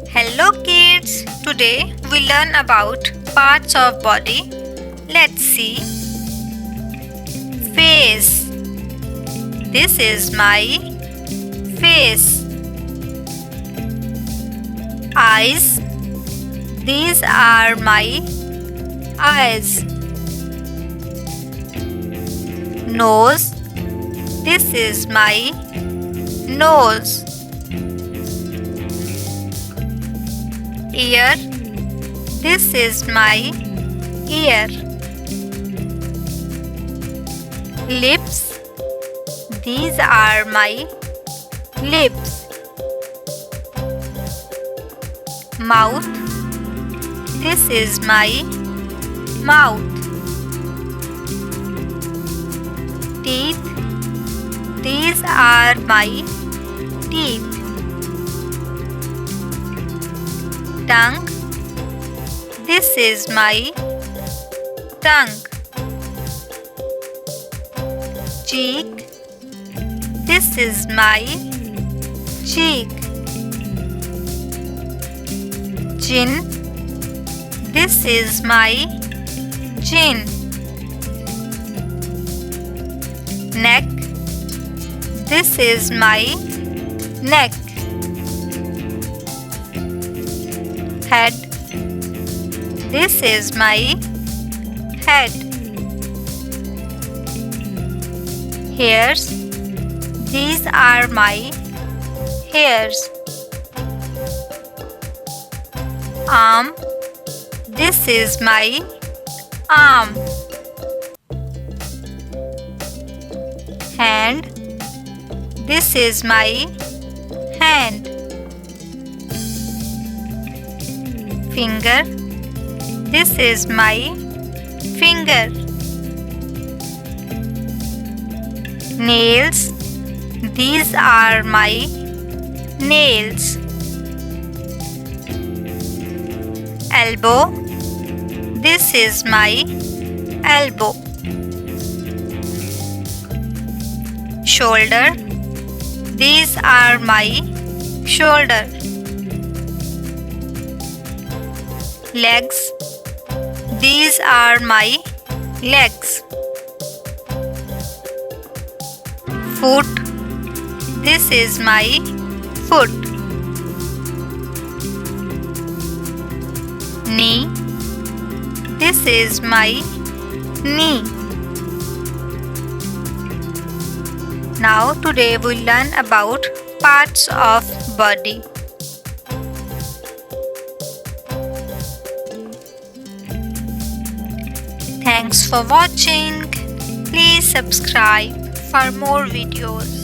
Hello kids, today we learn about parts of body. Let's see. Face. This is my face. Eyes. These are my eyes. Nose. This is my nose. Ear. This is my ear. Lips. These are my lips. Mouth. This is my mouth. Teeth. These are my teeth. Tongue. This is my tongue. Cheek. This is my cheek. Chin. This is my chin. Neck. This is my neck. Head. This is my head. Hairs. These are my hairs. Arm. This is my arm. Hand. This is my hand. Finger. This is my finger. Nails. These are my nails. Elbow. This is my elbow. Shoulder. These are my shoulder. Legs. These are my legs. Foot. This is my foot. Knee. This is my knee. Now today we learn about parts of body. Thanks for watching. Please subscribe for more videos.